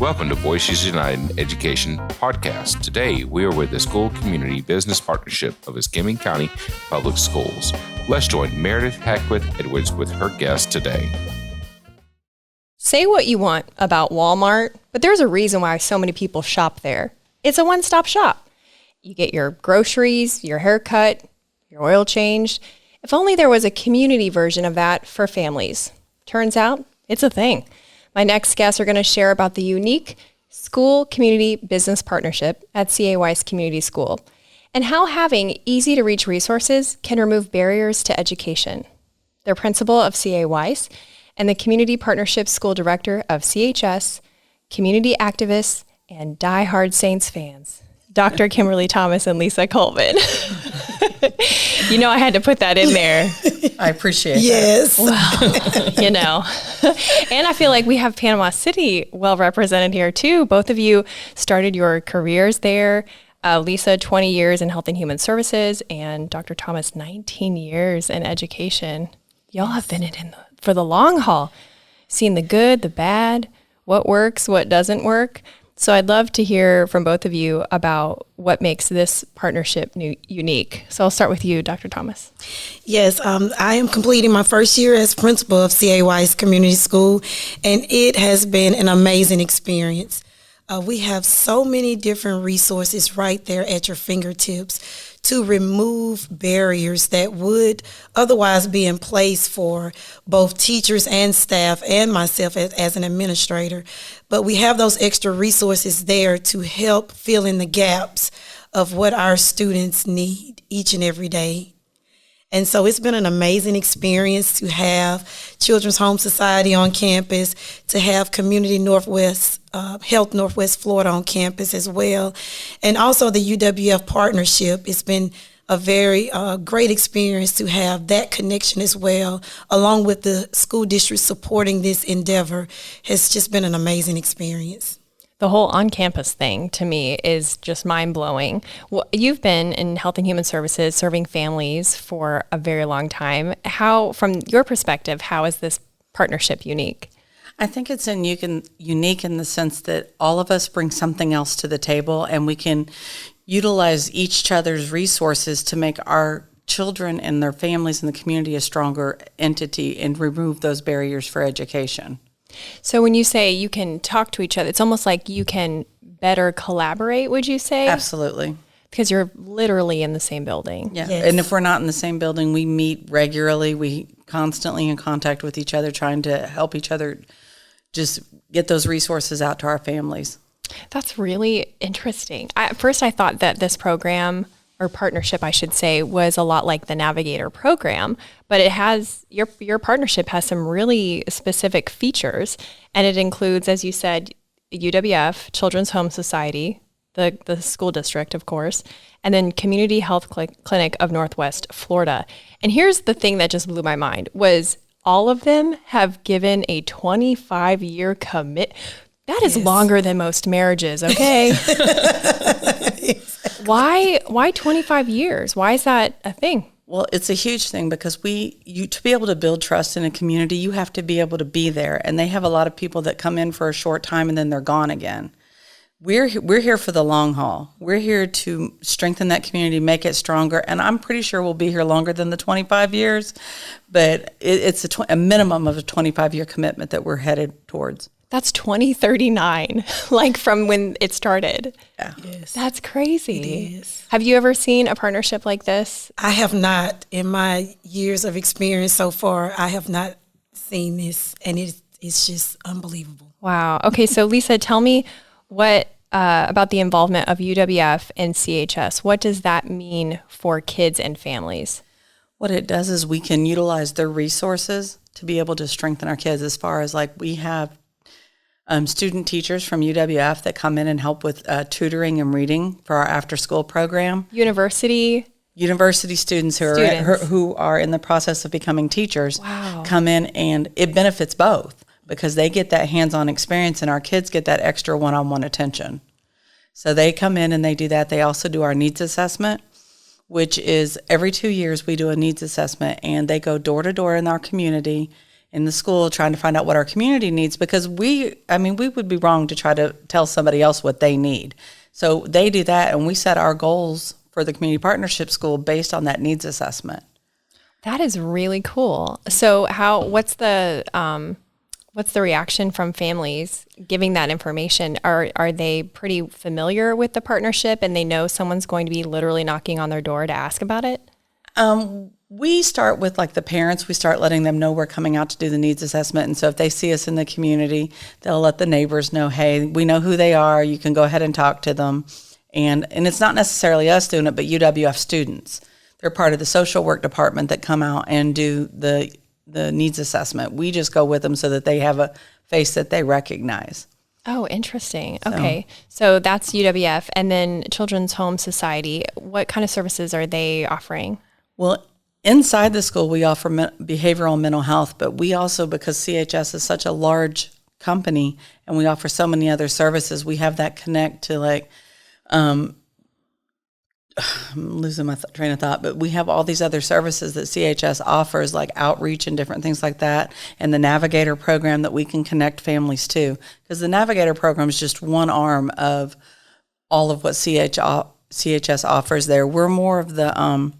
Welcome to Voices United Education Podcast. Today, we are with the School Community Business Partnership of Escambia County Public Schools. Let's join Meredith Hackworth-Edwards with her guest today. Say what you want about Walmart, but there's a reason why so many people shop there. It's a one-stop shop. You get your groceries, your haircut, your oil changed. If only there was a community version of that for families. Turns out, it's a thing. My next guests are going to share about the unique school community business partnership at CA Weis Community School and how having easy-to-reach resources can remove barriers to education. They're principal of CA Weis and the Community Partnership School Director of CHS, community activists, and die-hard Saints fans, Dr. Kimberly Thomas and Lisa Colvin. You know I had to put that in there. I appreciate yes. that. Well, you know. And I feel like we have Panama City well represented here too. Both of you started your careers there. Lisa, 20 years in Health and Human Services, and Dr. Thomas, 19 years in education. Y'all have been for the long haul, seen the good, the bad, what works, what doesn't work. So I'd love to hear from both of you about what makes this partnership unique. So I'll start with you, Dr. Thomas. Yes, I am completing my first year as principal of CA Weis Community School, and it has been an amazing experience. We have so many different resources right there at your fingertips to remove barriers that would otherwise be in place for both teachers and staff and myself as an administrator. But we have those extra resources there to help fill in the gaps of what our students need each and every day. And so it's been an amazing experience to have Children's Home Society on campus, to have Community Northwest, Health Northwest Florida on campus as well. And also the UWF partnership. It's been a very great experience to have that connection as well, along with the school district supporting this endeavor. Has just been an amazing experience. The whole on-campus thing, to me, is just mind-blowing. Well, you've been in Health and Human Services serving families for a very long time. How, from your perspective, how is this partnership unique? I think it's unique in the sense that all of us bring something else to the table, and we can utilize each other's resources to make our children and their families in the community a stronger entity and remove those barriers for education. So when you say you can talk to each other, it's almost like you can better collaborate, would you say? Absolutely. Because you're literally in the same building. Yeah. Yes. And if we're not in the same building, we meet regularly. We constantly in contact with each other, trying to help each other just get those resources out to our families. That's really interesting. At first, I thought that this program, or partnership, I should say, was a lot like the Navigator program, but it has, your partnership has some really specific features, and it includes, as you said, UWF, Children's Home Society, the school district, of course, and then Community Health Clinic of Northwest Florida. And here's the thing that just blew my mind, was all of them have given a 25-year commit. That is Longer than most marriages, okay? Why 25 years? Why is that a thing? Well, it's a huge thing because to be able to build trust in a community, you have to be able to be there. And they have a lot of people that come in for a short time and then they're gone again. We're here for the long haul. We're here to strengthen that community, make it stronger. And I'm pretty sure we'll be here longer than the 25 years, but it's a minimum of a 25-year commitment that we're headed towards. That's 2039, like from when it started. Yeah. Yes. That's crazy. It is. Have you ever seen a partnership like this? I have not. In my years of experience so far, I have not seen this, and it's just unbelievable. Wow. Okay, so Lisa, tell me what about the involvement of UWF and CHS. What does that mean for kids and families? What it does is we can utilize their resources to be able to strengthen our kids, as far as like we have student teachers from UWF that come in and help with tutoring and reading for our after-school program. University students who are in the process of becoming teachers come in, and it benefits both because they get that hands-on experience and our kids get that extra one-on-one attention. So they come in and they do that. They also do our needs assessment, which is every 2 years we do a needs assessment, and they go door to door in our community in the school trying to find out what our community needs, because we would be wrong to try to tell somebody else what they need. So they do that, and we set our goals for the community partnership school based on that needs assessment. That is really cool. So what's the reaction from families giving that information? Are they pretty familiar with the partnership and they know someone's going to be literally knocking on their door to ask about it? We start with like the parents. We start letting them know we're coming out to do the needs assessment. And so if they see us in the community, they'll let the neighbors know, hey, we know who they are. You can go ahead and talk to them. And it's not necessarily us doing it, but UWF students. They're part of the social work department that come out and do the needs assessment. We just go with them so that they have a face that they recognize. Oh, interesting. Okay. So that's UWF. And then Children's Home Society, what kind of services are they offering? Well, inside the school, we offer behavioral and mental health, but we also, because CHS is such a large company and we offer so many other services, we have that connect to like, I'm losing my train of thought, but we have all these other services that CHS offers, like outreach and different things like that, and the Navigator program that we can connect families to, because the Navigator program is just one arm of all of what CHS offers there. We're more of the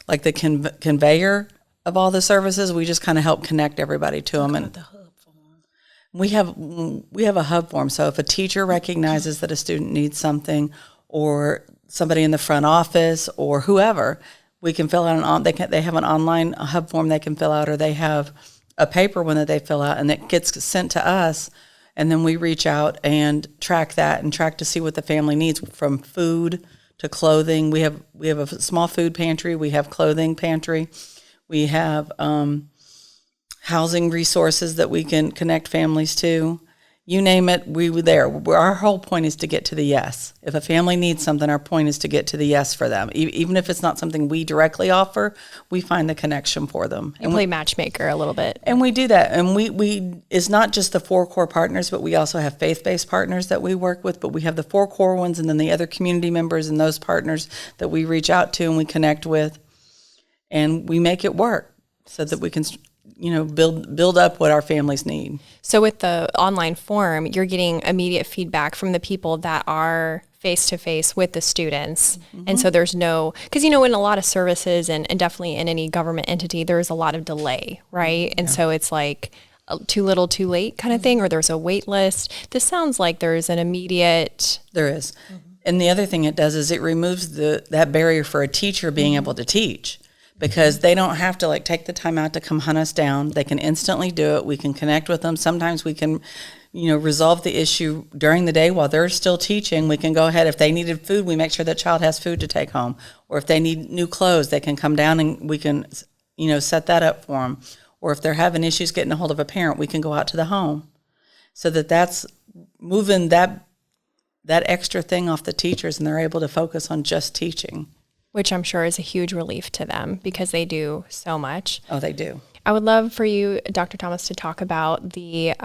like the conveyor of all the services. We just kind of help connect everybody to them. And the hub form. We have a hub form. So if a teacher recognizes that a student needs something, or somebody in the front office, or whoever, we can fill out they have an online hub form they can fill out, or they have a paper one that they fill out, and it gets sent to us, and then we reach out and track that and track to see what the family needs, from food to clothing. We have a small food pantry. We have clothing pantry. We have housing resources that we can connect families to. You name it, we were there. Our whole point is to get to the yes. If a family needs something, our point is to get to the yes for them. Even if it's not something we directly offer, we find the connection for them. And play matchmaker a little bit. And we do that. And we it's not just the 4 core partners, but we also have faith-based partners that we work with. But we have the 4 core ones, and then the other community members and those partners that we reach out to and we connect with. And we make it work so that we can build up what our families need. So with the online form, you're getting immediate feedback from the people that are face-to-face with the students. Mm-hmm. And so there's because in a lot of services and definitely in any government entity, there's a lot of delay, right? And so it's like too little, too late kind of thing, or there's a wait list. This sounds like there's an immediate... There is. Mm-hmm. And the other thing it does is it removes that barrier for a teacher being able to teach. Because they don't have to take the time out to come hunt us down. They can instantly do it. We can connect with them. Sometimes we can, resolve the issue during the day while they're still teaching. We can go ahead. If they needed food, we make sure that child has food to take home. Or if they need new clothes, they can come down and we can, set that up for them. Or if they're having issues getting a hold of a parent, we can go out to the home. So that's moving that extra thing off the teachers, and they're able to focus on just teaching. Which I'm sure is a huge relief to them because they do so much. Oh, they do. I would love for you, Dr. Thomas, to talk about the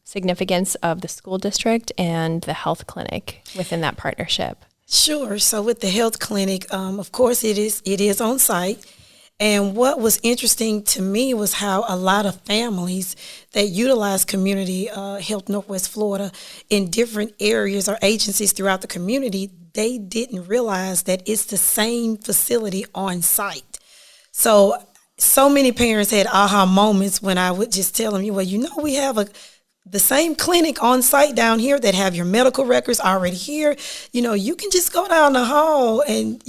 significance of the school district and the health clinic within that partnership. Sure. So with the health clinic, of course, it is on site. And what was interesting to me was how a lot of families that utilize Community Health Northwest Florida in different areas or agencies throughout the community, they didn't realize that it's the same facility on site. So many parents had aha moments when I would just tell them, we have the same clinic on site down here that have your medical records already here. You can just go down the hall and,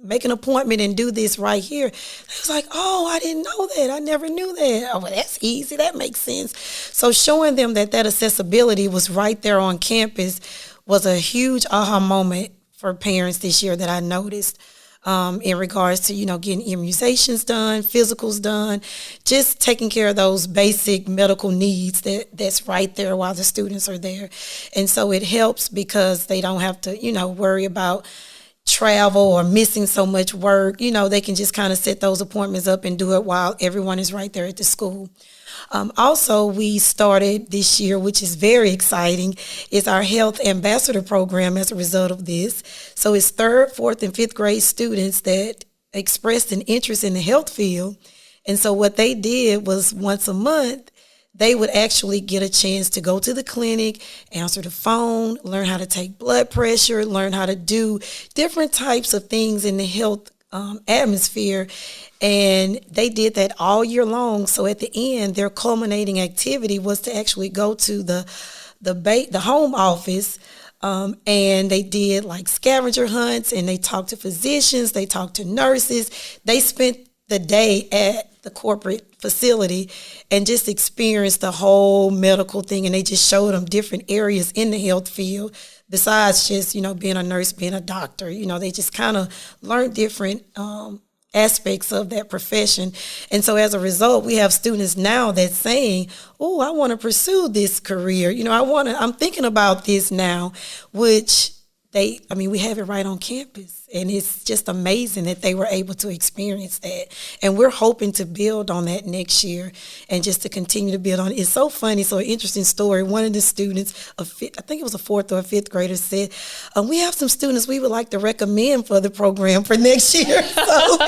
make an appointment and do this right here. It was like, oh, I didn't know that. I never knew that. Oh, well, that's easy. That makes sense. So showing them that accessibility was right there on campus was a huge aha moment for parents this year that I noticed in regards to, getting immunizations done, physicals done, just taking care of those basic medical needs that's right there while the students are there. And so it helps because they don't have to, worry about travel or missing so much work. They can just kind of set those appointments up and do it while everyone is right there at the school. Also, we started this year, which is very exciting, is our health ambassador program as a result of this. So it's 3rd, 4th, and 5th grade students that expressed an interest in the health field. And so what they did was once a month, they would actually get a chance to go to the clinic, answer the phone, learn how to take blood pressure, learn how to do different types of things in the health atmosphere. And they did that all year long. So at the end, their culminating activity was to actually go to the home office, and they did like scavenger hunts, and they talked to physicians, they talked to nurses. They spent the day at the corporate facility and just experienced the whole medical thing, and they just showed them different areas in the health field besides just, being a nurse, being a doctor. They just kind of learned different aspects of that profession. And so as a result, we have students now that's saying, oh, I want to pursue this career. I'm thinking about this now, which we have it right on campus. And it's just amazing that they were able to experience that. And we're hoping to build on that next year and just to continue to build on it. It's so funny, so an interesting story. One of the students, I think it was a fourth or a fifth grader, said, we have some students we would like to recommend for the program for next year. So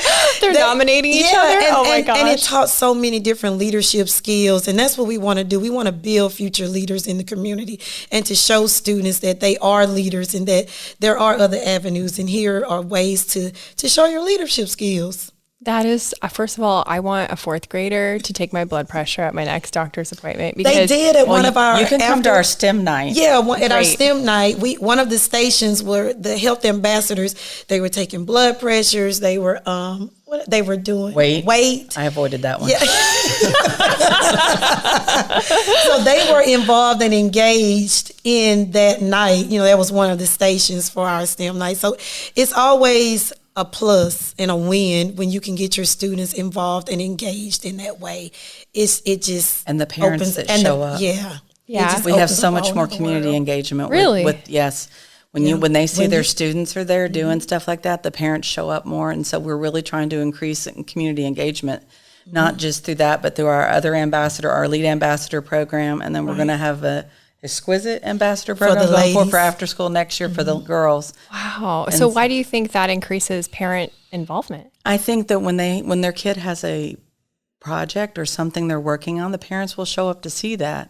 they're nominating each other? Oh my gosh. And it taught so many different leadership skills. And that's what we want to do. We want to build future leaders in the community and to show students that they are leaders and that there are other avenues. And here are ways to show your leadership skills. That is, first of all, I want a fourth grader to take my blood pressure at my next doctor's appointment. Because they did at one of our... You can come to our STEM night. Yeah, at our STEM night, one of the stations were the health ambassadors. They were taking blood pressures. They were... what they were doing. Weight. I avoided that one. Yeah. So they were involved and engaged in that night. That was one of the stations for our STEM night. So it's always a plus and a win when you can get your students involved and engaged in that way. It just and the parents opens, that show up. Yeah. We have so much more community engagement. Really? With yes. When they see their students are there doing stuff like that, the parents show up more. And so we're really trying to increase community engagement, not just through that, but through our our lead ambassador program. And then we're going to have a exquisite ambassador program for after school next year for the girls. Wow. So why do you think that increases parent involvement? I think that when their kid has a project or something they're working on, the parents will show up to see that.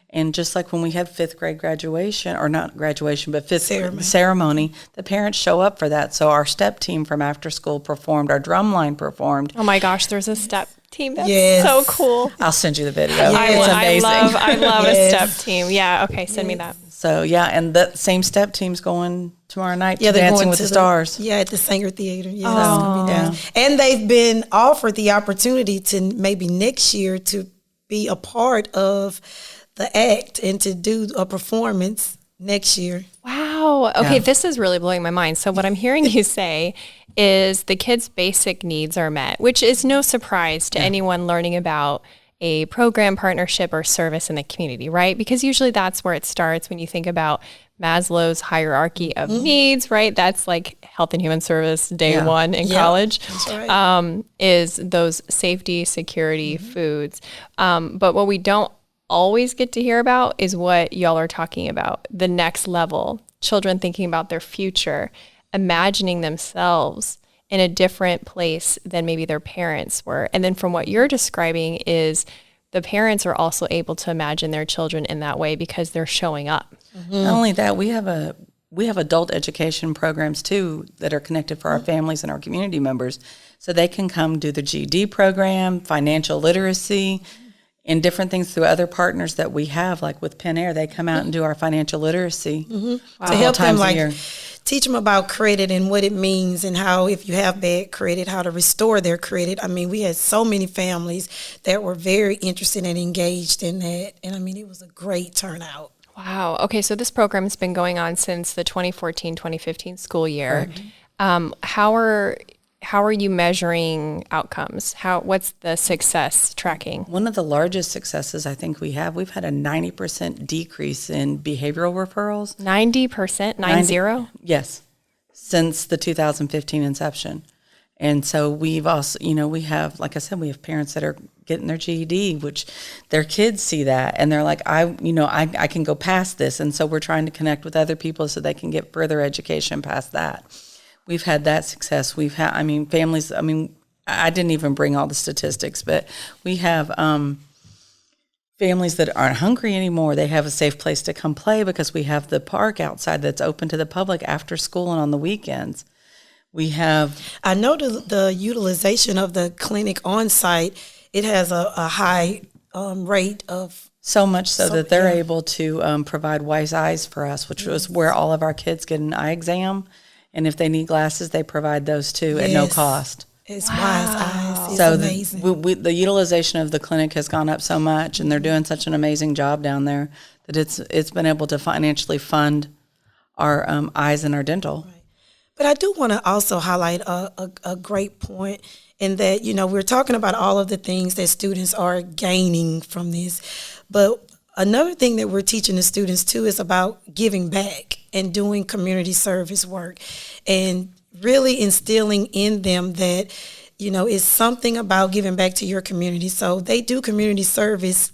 And just like when we had fifth grade graduation, or not graduation, but fifth ceremony, the parents show up for that. So our step team from after school performed, our drumline performed. Oh my gosh, there's a step team. That's so cool. I'll send you the video. It's amazing. I love a step team. Yeah, okay, send me that. So yeah, and the same step team's going tomorrow night to Dancing with the Stars. Yeah, at the Sanger Theater. Yeah, that's gonna be nice. And they've been offered the opportunity to maybe next year to be a part of the act and to do a performance next year. Wow. Okay, this is really blowing my mind. So what I'm hearing you say is the kids' basic needs are met, which is no surprise to anyone learning about a program, partnership, or service in the community, right? Because usually that's where it starts when you think about Maslow's hierarchy of needs, right? That's like health and human service day one in college. That's right. Is those safety, security, foods. But what we don't always get to hear about is what y'all are talking about, the next level, children thinking about their future, imagining themselves in a different place than maybe their parents were. And then from what you're describing is the parents are also able to imagine their children in that way because they're showing up. Not only that, we have adult education programs too that are connected for our families and our community members. So they can come do the GED program, financial literacy, and different things through other partners that we have, like with Penn Air. They come out and do our financial literacy to help them, teach them about credit and what it means and how if you have bad credit, how to restore their credit. I mean, we had so many families that were very interested and engaged in that. And I mean, it was a great turnout. Wow. Okay, so this program has been going on since the 2014-2015 school year. How are you measuring outcomes? What's the success tracking? One of the largest successes I think we've had a 90% decrease in behavioral referrals. 90%? 90? Yes, since the 2015 inception. And so we've also, we have, like I said, we have parents that are getting their GED, which their kids see that and they're like, I can go past this. And so we're trying to connect with other people so they can get further education past that. We've had that success. We've had, families, I didn't even bring all the statistics, but we have families that aren't hungry anymore. They have a safe place to come play because we have the park outside that's open to the public after school and on the weekends. We have... I know the utilization of the clinic on site, it has a high rate of... So much so that they're able to provide Weis eyes for us, which was where all of our kids get an eye exam. And if they need glasses, they provide those too at no cost. It's Weis eyes. It's so amazing. The utilization of the clinic has gone up so much, and they're doing such an amazing job down there that it's been able to financially fund our eyes and our dental. Right. But I do want to also highlight a great point in that, we're talking about all of the things that students are gaining from this. But another thing that we're teaching the students too is about giving back and doing community service work and really instilling in them that, it's something about giving back to your community. So they do community service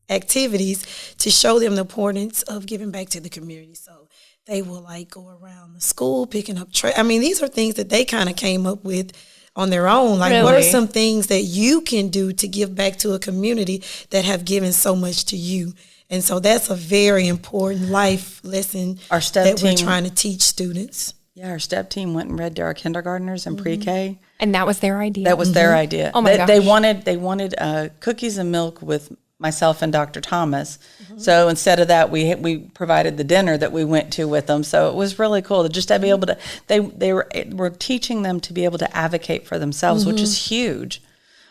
activities to show them the importance of giving back to the community. So they will go around the school picking up trash. I mean, these are things that they kind of came up with on their own. Really? What are some things that you can do to give back to a community that have given so much to you? And so that's a very important life lesson that we're trying to teach students. Yeah, our STEP team went and read to our kindergartners and pre-K. And that was their idea? That was their idea. Oh my gosh. They wanted cookies and milk with myself and Dr. Thomas. So instead of that, we provided the dinner that we went to with them. So it was really cool to just to be able to, they were teaching them to be able to advocate for themselves, which is huge.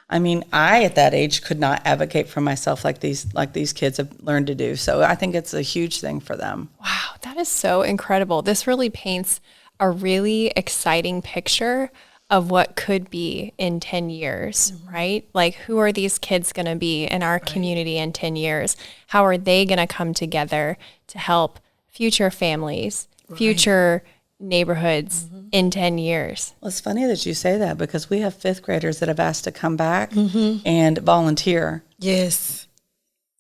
I mean, I at that age could not advocate for myself like these kids have learned to do. So I think it's a huge thing for them. Wow, that is so incredible. This really paints a really exciting picture of what could be in 10 years, right? Like, who are these kids going to be in our community in 10 years? How are they going to come together to help future families, future neighborhoods in 10 years? Well, it's funny that you say that because we have fifth graders that have asked to come back and volunteer. Yes.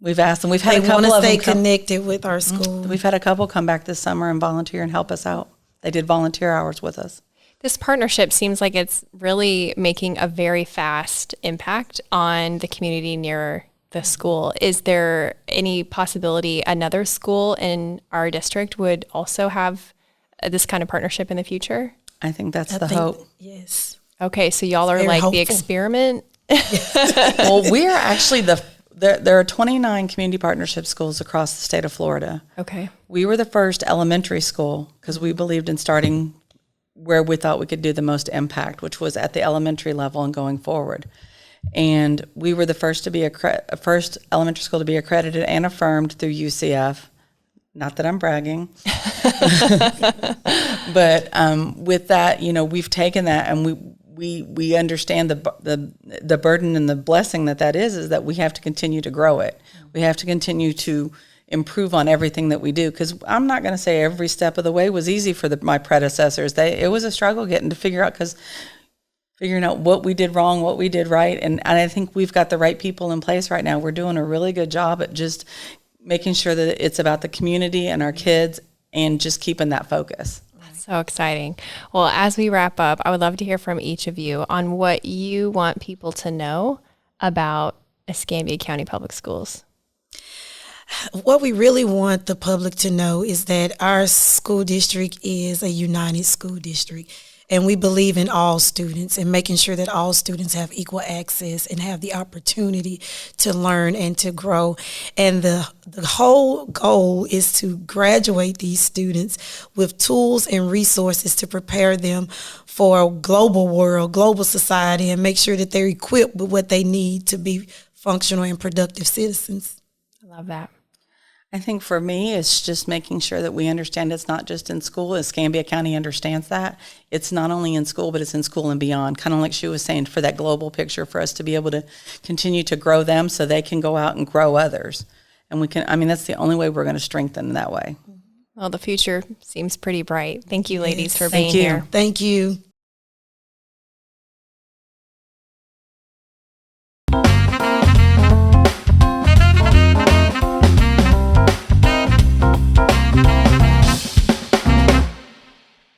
We've asked them. We've had a couple of them stay connected with our school. We've had a couple come back this summer and volunteer and help us out. They did volunteer hours with us. This partnership seems like it's really making a very fast impact on the community near the school. Is there any possibility another school in our district would also have this kind of partnership in the future? I think that's the hope. Yes. Okay, so y'all are like the experiment? Well, we are actually there are 29 community partnership schools across the state of Florida. Okay. We were the first elementary school because we believed in starting where we thought we could do the most impact, which was at the elementary level and going forward. And we were the first to be first elementary school to be accredited and affirmed through UCF. Not that I'm bragging, but with that, we've taken that and we understand the burden and the blessing that is that we have to continue to grow it. We have to continue to improve on everything that we do, because I'm not going to say every step of the way was easy for my predecessors. It was a struggle getting to figuring out what we did wrong, what we did right, and I think we've got the right people in place right now. We're doing a really good job at just making sure that it's about the community and our kids and just keeping that focus. So exciting. Well, as we wrap up, I would love to hear from each of you on what you want people to know about Escambia County Public Schools. What we really want the public to know is that our school district is a united school district, and we believe in all students and making sure that all students have equal access and have the opportunity to learn and to grow. And the whole goal is to graduate these students with tools and resources to prepare them for a global world, global society, and make sure that they're equipped with what they need to be functional and productive citizens. I love that. I think for me, it's just making sure that we understand it's not just in school. Escambia County understands that. It's not only in school, but it's in school and beyond. Kind of like she was saying, for that global picture, for us to be able to continue to grow them so they can go out and grow others. And that's the only way we're going to strengthen that way. Well, the future seems pretty bright. Thank you, ladies, for being here. Thank you.